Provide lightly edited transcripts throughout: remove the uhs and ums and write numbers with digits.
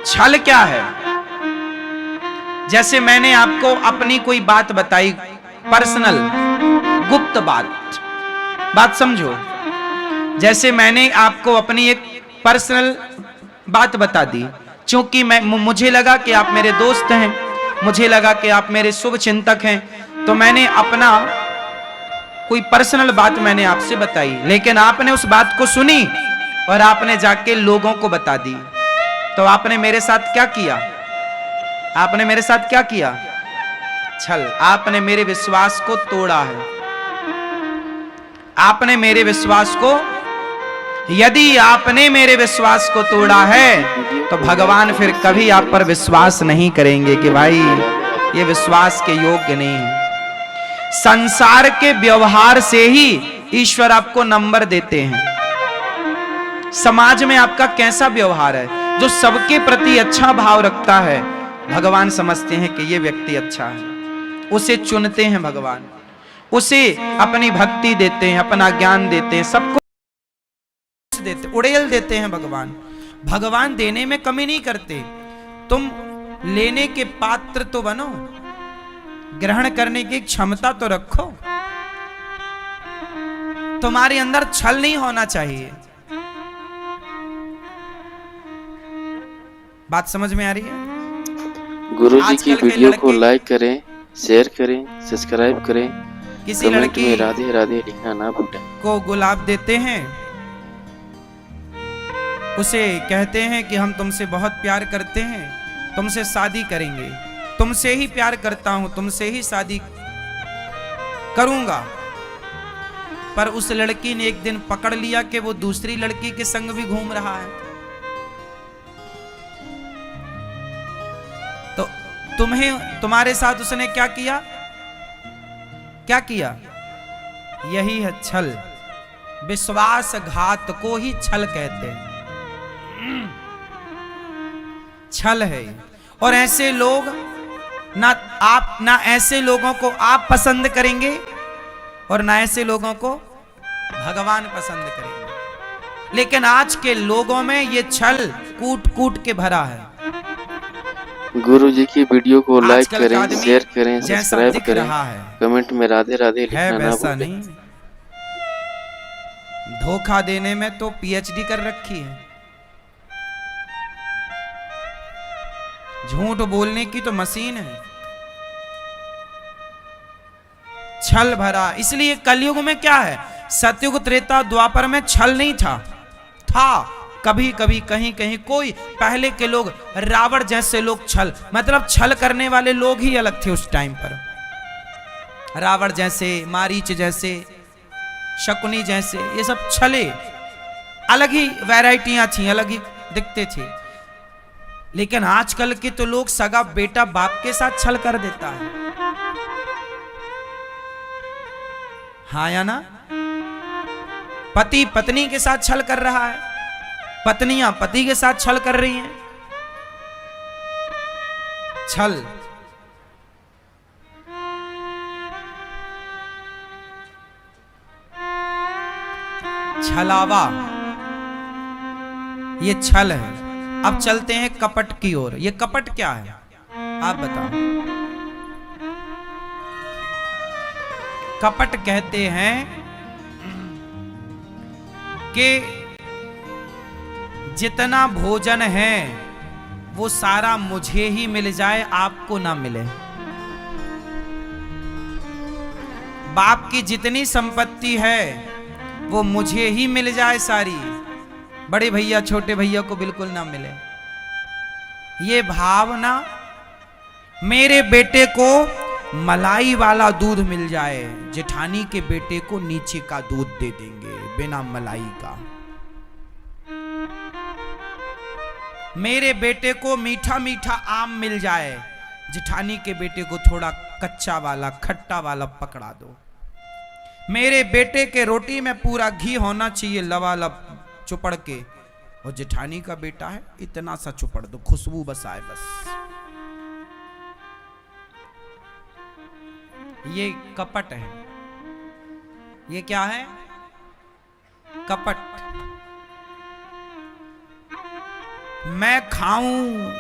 छल क्या है? जैसे मैंने आपको अपनी कोई बात बताई, पर्सनल गुप्त बात समझो। जैसे मैंने आपको अपनी एक पर्सनल बात बता दी, क्योंकि मुझे लगा कि आप मेरे दोस्त हैं, मुझे लगा कि आप मेरे शुभ चिंतक हैं, तो मैंने अपना कोई पर्सनल बात मैंने आपसे बताई, लेकिन आपने उस बात को सुनी और आपने जाके लोगों को बता दी। तो आपने मेरे साथ क्या किया? आपने मेरे साथ क्या किया? छल। आपने मेरे विश्वास को तोड़ा है। आपने मेरे विश्वास को, यदि आपने मेरे विश्वास को तोड़ा है तो भगवान फिर कभी आप पर विश्वास नहीं करेंगे कि भाई ये विश्वास के योग्य नहीं है। संसार के व्यवहार से ही ईश्वर आपको नंबर देते हैं। समाज में आपका कैसा व्यवहार है, जो सबके प्रति अच्छा भाव रखता है, भगवान समझते हैं कि ये व्यक्ति अच्छा है, उसे चुनते हैं भगवान, उसे अपनी भक्ति देते हैं, अपना ज्ञान देते हैं, सबको देते, उड़ेल देते हैं भगवान। भगवान देने में कमी नहीं करते। तुम लेने के पात्र तो बनो, ग्रहण करने की क्षमता तो रखो। तुम्हारे अंदर छल नहीं होना चाहिए। बात समझ में आ रही है? गुरुजी की वीडियो को लाइक करें, शेयर करें, सब्सक्राइब करें। किसी लड़की में राधे राधे लिखना ना भूलें। को गुलाब देते हैं, उसे कहते हैं कि हम तुमसे बहुत प्यार करते हैं, तुमसे शादी करेंगे, तुमसे ही प्यार करता हूं, तुमसे ही शादी करूंगा। पर उस लड़की ने एक दिन पकड़ लिया कि वो दूसरी लड़की के संग भी घूम रहा है। तो तुम्हारे साथ उसने क्या किया? क्या किया? यही है छल। विश्वासघात को ही छल कहते हैं। छल है। और ऐसे लोग ना ऐसे लोगों को आप पसंद करेंगे और ना ऐसे लोगों को भगवान पसंद करेंगे। लेकिन आज के लोगों में ये छल कूट कूट के भरा है। गुरु जी की वीडियो को लाइक करें, शेयर करें, सब्सक्राइब करें, कमेंट में राधे राधे लिखना ना भूलें। नहीं, धोखा देने में तो पीएचडी कर रखी है, झूठ बोलने की तो मशीन है। छल भरा। इसलिए कलयुग में क्या है, सतयुग त्रेता द्वापर में छल नहीं था कभी कभी कहीं कहीं कोई पहले के लोग, रावण जैसे लोग छल, मतलब छल करने वाले लोग ही अलग थे उस टाइम पर। रावण जैसे, मारीच जैसे, शकुनी जैसे, ये सब छले, अलग ही वैरायटियां थी, अलग ही दिखते थे। लेकिन आजकल के तो लोग सगा बेटा बाप के साथ छल कर देता है। हाँ या ना? पति पत्नी के साथ छल कर रहा है, पत्नियां पति के साथ छल कर रही हैं। छल। छलावा, ये छल है। अब चलते हैं कपट की ओर। ये कपट क्या है आप बताओ? कपट कहते हैं कि जितना भोजन है वो सारा मुझे ही मिल जाए, आपको ना मिले। बाप की जितनी संपत्ति है वो मुझे ही मिल जाए सारी, बड़े भैया छोटे भैया को बिल्कुल ना मिले। ये भावना, मेरे बेटे को मलाई वाला दूध मिल जाए, जेठानी के बेटे को नीचे का दूध दे देंगे बिना मलाई का। मेरे बेटे को मीठा मीठा आम मिल जाए, जेठानी के बेटे को थोड़ा कच्चा वाला खट्टा वाला पकड़ा दो। मेरे बेटे के रोटी में पूरा घी होना चाहिए लबालब चुपड़ के, और जेठानी का बेटा है इतना सा चुपड़ दो, खुशबू बस आए बस। ये कपट है। ये क्या है? कपट। मैं खाऊं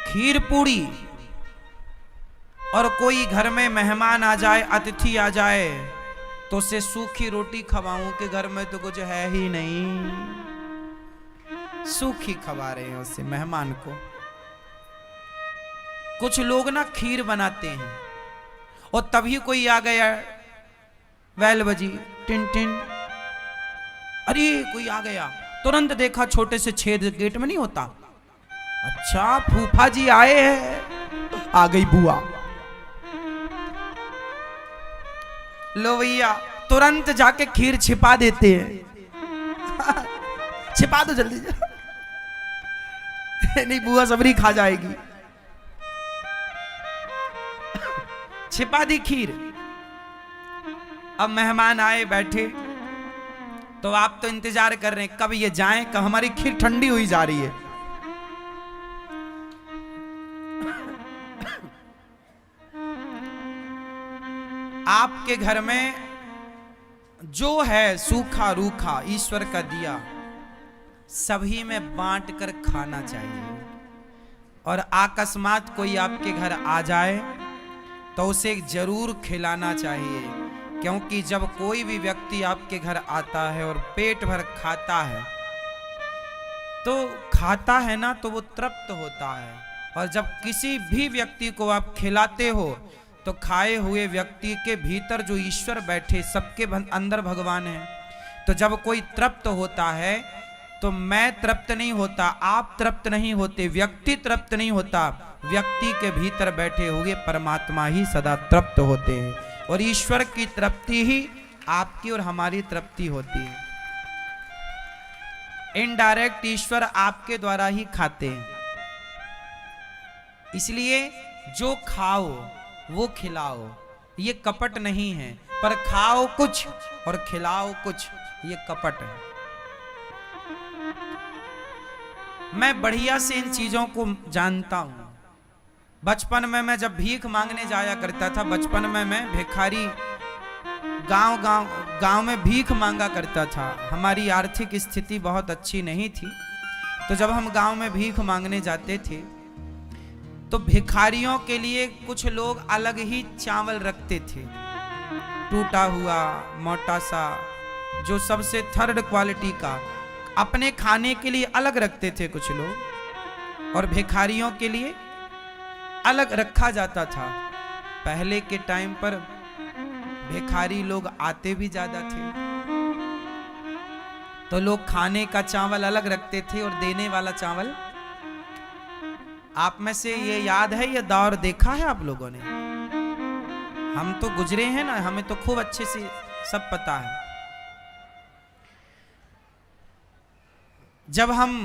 खीर पूड़ी और कोई घर में मेहमान आ जाए, अतिथि आ जाए, तो उसे सूखी रोटी खवाऊं कि घर में तो कुछ है ही नहीं, सूखी खवा रहे हैं उसे मेहमान को। कुछ लोग ना खीर बनाते हैं और तभी कोई आ गया, बैल बजी, टिन टिन, अरे कोई आ गया, तुरंत देखा छोटे से छेद गेट में नहीं होता, अच्छा फूफा जी आए हैं, आ गई बुआ, लो भैया, तुरंत जाके खीर छिपा देते हैं छिपा दो जल्दी नहीं बुआ सबरी खा जाएगी, छिपा दी खीर। अब मेहमान आए बैठे, तो आप तो इंतजार कर रहे हैं कब ये जाएं, कब हमारी खीर ठंडी हुई जा रही है। आपके घर में जो है सूखा रूखा ईश्वर का दिया, सभी में बांट कर खाना चाहिए। और अकस्मात कोई आपके घर आ जाए तो उसे जरूर खिलाना चाहिए, क्योंकि जब कोई भी व्यक्ति आपके घर आता है और पेट भर खाता है ना, तो वो तृप्त होता है। और जब किसी भी व्यक्ति को आप खिलाते हो तो खाए हुए व्यक्ति के भीतर जो ईश्वर बैठे, सबके अंदर भगवान है। तो जब कोई तृप्त होता है तो मैं तृप्त नहीं होता, आप तृप्त नहीं होते, व्यक्ति तृप्त नहीं होता, व्यक्ति के भीतर बैठे हुए परमात्मा ही सदा तृप्त होते हैं। और ईश्वर की तृप्ति ही आपकी और हमारी तृप्ति होती है। इनडायरेक्ट ईश्वर आपके द्वारा ही खाते हैं। इसलिए जो खाओ वो खिलाओ, ये कपट नहीं है, पर खाओ कुछ और खिलाओ कुछ, ये कपट है। मैं बढ़िया से इन चीजों को जानता हूं। बचपन में मैं जब भीख मांगने जाया करता था, बचपन में मैं भिखारी गांव में भीख मांगा करता था। हमारी आर्थिक स्थिति बहुत अच्छी नहीं थी, तो जब हम गांव में भीख मांगने जाते थे तो भिखारियों के लिए कुछ लोग अलग ही चावल रखते थे, टूटा हुआ मोटा सा, जो सबसे थर्ड क्वालिटी का, अपने खाने के लिए अलग रखते थे कुछ लोग, और भिखारियों के लिए अलग रखा जाता था। पहले के टाइम पर भिखारी लोग आते भी ज्यादा थे, तो लोग खाने का चावल अलग रखते थे और देने वाला चावल। आप में से ये याद है, ये दौर देखा है आप लोगों ने? हम तो गुजरे हैं ना, हमें तो खूब अच्छे से सब पता है। जब हम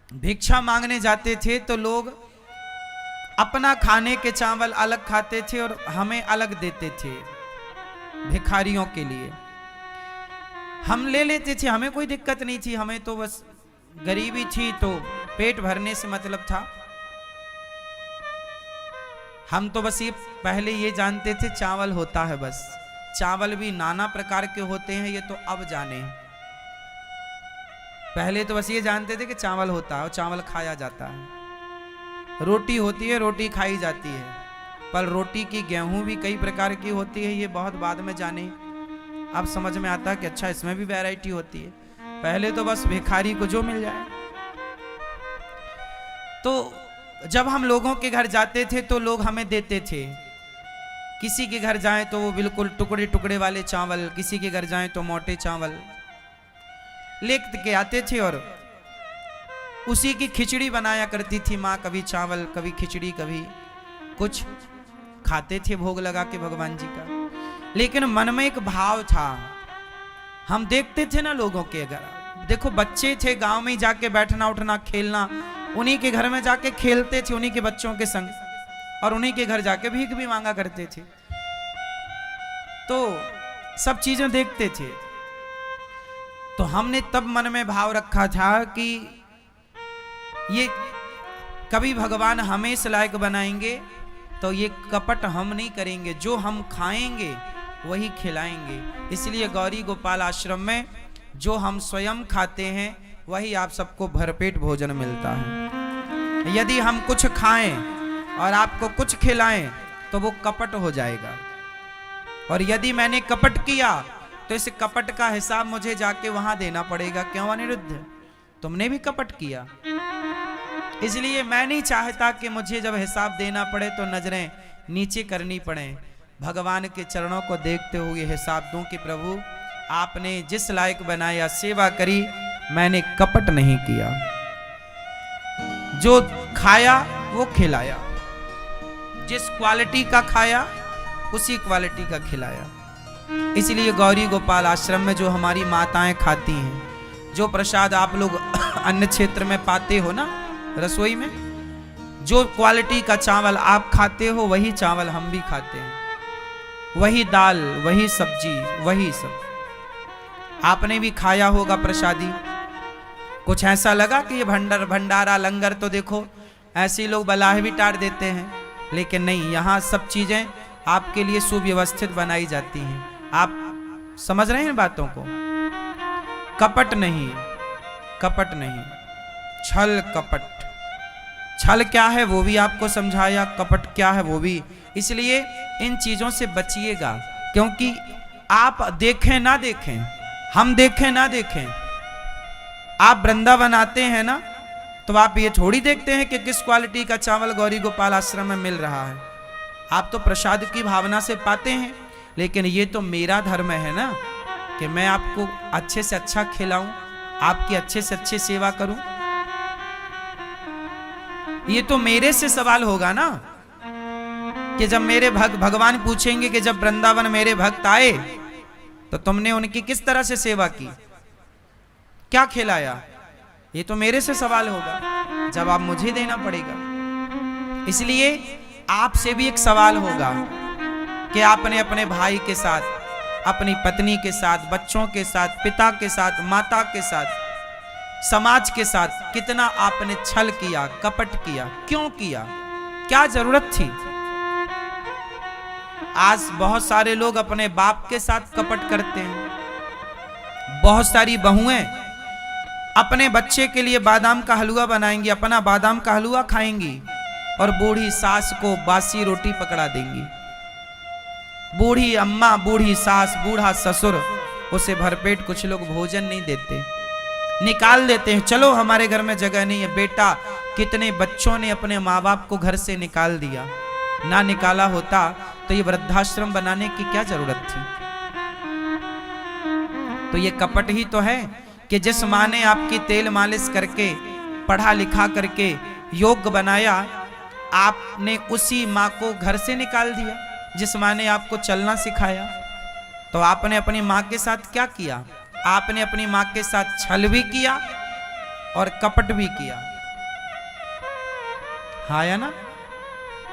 भिक्षा मांगने जाते थे तो लोग अपना खाने के चावल अलग खाते थे और हमें अलग देते थे भिखारियों के लिए। हम ले लेते थे, हमें कोई दिक्कत नहीं थी, हमें तो बस गरीबी थी तो पेट भरने से मतलब था। हम तो बस ये पहले ये जानते थे चावल होता है, बस चावल भी नाना प्रकार के होते हैं, ये तो अब जाने। पहले तो बस ये जानते थे कि चावल होता है और चावल खाया जाता है। रोटी होती है, रोटी खाई जाती है, पर रोटी की गेहूं भी कई प्रकार की होती है, ये बहुत बाद में जाने। अब समझ में आता है कि अच्छा इसमें भी वैरायटी होती है। पहले तो बस भिखारी को जो मिल जाए। तो जब हम लोगों के घर जाते थे तो लोग हमें देते थे। किसी के घर जाएं तो वो बिल्कुल टुकड़े टुकड़े वाले चावल, किसी के घर जाएं तो मोटे चावल लेके के आते थे, और उसी की खिचड़ी बनाया करती थी माँ। कभी चावल, कभी खिचड़ी, कभी कुछ खाते थे भोग लगा के भगवान जी का। लेकिन मन में एक भाव था, हम देखते थे ना लोगों के घर, देखो बच्चे थे, गांव में ही जाके बैठना उठना खेलना, उन्हीं के घर में जाके खेलते थे उन्हीं के बच्चों के संग, और उन्हीं के घर जाके भीख भी मांगा करते थे। तो सब चीजें देखते थे। तो हमने तब मन में भाव रखा था कि ये कभी भगवान हमें इस लायक बनाएंगे तो ये कपट हम नहीं करेंगे, जो हम खाएंगे वही खिलाएंगे। इसलिए गौरी गोपाल आश्रम में जो हम स्वयं खाते हैं वही आप सबको भरपेट भोजन मिलता है। यदि हम कुछ खाएं और आपको कुछ खिलाएं तो वो कपट हो जाएगा, और यदि मैंने कपट किया तो इस कपट का हिसाब मुझे जाके वहां देना पड़ेगा। क्यों अनिरुद्ध, तुमने भी कपट किया। इसलिए मैं नहीं चाहता कि मुझे जब हिसाब देना पड़े तो नजरें नीचे करनी पड़े। भगवान के चरणों को देखते हुए हिसाब दूं कि प्रभु आपने जिस लायक बनाया, सेवा करी, मैंने कपट नहीं किया, जो खाया वो खिलाया, जिस क्वालिटी का खाया उसी क्वालिटी का खिलाया। इसलिए गौरी गोपाल आश्रम में जो हमारी माताएं खाती हैं, जो प्रसाद आप लोग अन्य क्षेत्र में पाते हो ना, रसोई में जो क्वालिटी का चावल आप खाते हो वही चावल हम भी खाते हैं, वही दाल, वही सब्जी, वही सब आपने भी खाया होगा प्रसादी। कुछ ऐसा लगा कि ये भंडारा लंगर तो देखो ऐसे लोग बलाह भी टार देते हैं, लेकिन नहीं, यहाँ सब चीजें आपके लिए सुव्यवस्थित बनाई जाती हैं। आप समझ रहे हैं बातों को? कपट नहीं, कपट नहीं, छल कपट। छल क्या है वो भी आपको समझाया, कपट क्या है वो भी। इसलिए इन चीजों से बचिएगा, क्योंकि आप देखें ना देखें, हम देखें ना देखें, आप वृंदावन आते हैं ना, तो आप ये थोड़ी देखते हैं कि किस क्वालिटी का चावल गौरी गोपाल आश्रम में मिल रहा है। आप तो प्रसाद की भावना से पाते हैं, लेकिन ये तो मेरा धर्म है ना कि मैं आपको अच्छे से अच्छा खिलाऊं, आपकी अच्छे से अच्छी सेवा करूं। ये तो मेरे से सवाल होगा ना कि जब मेरे भगवान पूछेंगे कि जब वृंदावन मेरे भक्त आए तो तुमने उनकी किस तरह से सेवा की, क्या खिलाया, ये तो मेरे से सवाल होगा, जवाब मुझे देना पड़ेगा। इसलिए आपसे भी एक सवाल होगा कि आपने अपने भाई के साथ, अपनी पत्नी के साथ, बच्चों के साथ, पिता के साथ, माता के साथ, समाज के साथ कितना आपने छल किया, कपट किया, क्यों किया, क्या जरूरत थी? आज बहुत सारे लोग अपने बाप के साथ कपट करते हैं। बहुत सारी बहुएं अपने बच्चे के लिए बादाम का हलवा बनाएंगी, अपना बादाम का हलवा खाएंगी, और बूढ़ी सास को बासी रोटी पकड़ा देंगी। बूढ़ी अम्मा, बूढ़ी सास, बूढ़ा ससुर, उसे भरपेट कुछ लोग भोजन नहीं देते, निकाल देते हैं। चलो हमारे घर में जगह नहीं है। बेटा, कितने बच्चों ने अपने माँ बाप को घर से निकाल दिया। ना निकाला होता तो ये वृद्धाश्रम बनाने की क्या जरूरत थी? तो ये कपट ही तो है कि जिस माँ ने आपकी तेल मालिश करके, पढ़ा लिखा करके योग्य बनाया, आपने उसी माँ को घर से निकाल दिया। जिस माँ ने आपको चलना सिखाया, तो आपने अपनी माँ के साथ क्या किया? आपने अपनी माँ के साथ छल भी किया और कपट भी किया। हाँ या ना?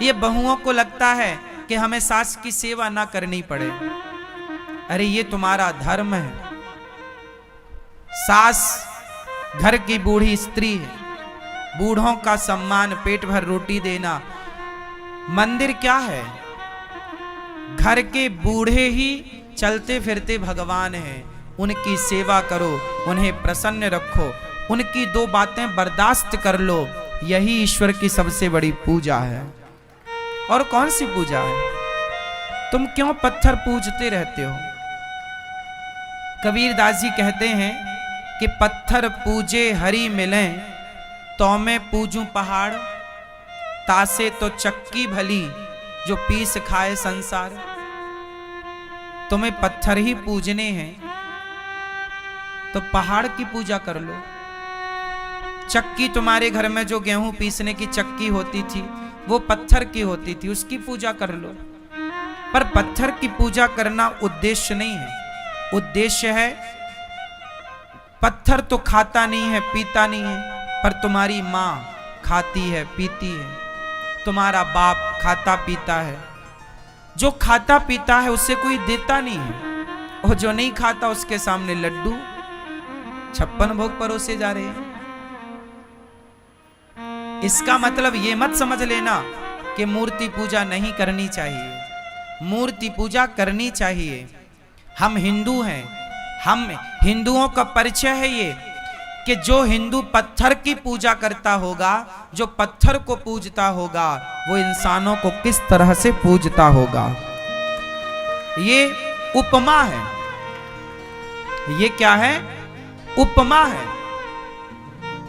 ये बहुओं को लगता है कि हमें सास की सेवा ना करनी पड़े। अरे ये तुम्हारा धर्म है। सास घर की बूढ़ी स्त्री है, बूढ़ों का सम्मान, पेट भर रोटी देना। मंदिर क्या है? घर के बूढ़े ही चलते फिरते भगवान हैं। उनकी सेवा करो, उन्हें प्रसन्न रखो, उनकी दो बातें बर्दाश्त कर लो, यही ईश्वर की सबसे बड़ी पूजा है। और कौन सी पूजा है? तुम क्यों पत्थर पूजते रहते हो? कबीरदास जी कहते हैं कि पत्थर पूजे हरि मिलें, तो मैं पूजूं पहाड़, तासे तो चक्की भली जो पीस खाए संसार। तुम्हें पत्थर ही पूजने हैं तो पहाड़ की पूजा कर लो। चक्की, तुम्हारे घर में जो गेहूं पीसने की चक्की होती थी वो पत्थर की होती थी, उसकी पूजा कर लो। पर पत्थर की पूजा करना उद्देश्य नहीं है। उद्देश्य है, पत्थर तो खाता नहीं है, पीता नहीं है, पर तुम्हारी माँ खाती है, पीती है, तुम्हारा बाप खाता पीता है। जो खाता पीता है उससे कोई देता नहीं है, और जो नहीं खाता उसके सामने लड्डू 56 भोग परोसे जा रहे हैं। इसका मतलब ये मत समझ लेना कि मूर्ति पूजा नहीं करनी चाहिए। मूर्ति पूजा करनी चाहिए। हम हिंदू हैं, हम हिंदुओं का परिचय है ये कि जो हिंदू पत्थर की पूजा करता होगा, जो पत्थर को पूजता होगा, वो इंसानों को किस तरह से पूजता होगा। ये उपमा है। ये क्या है? उपमा है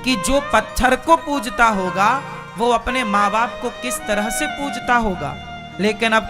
कि जो पत्थर को पूजता होगा वो अपने माँ बाप को किस तरह से पूजता होगा। लेकिन अब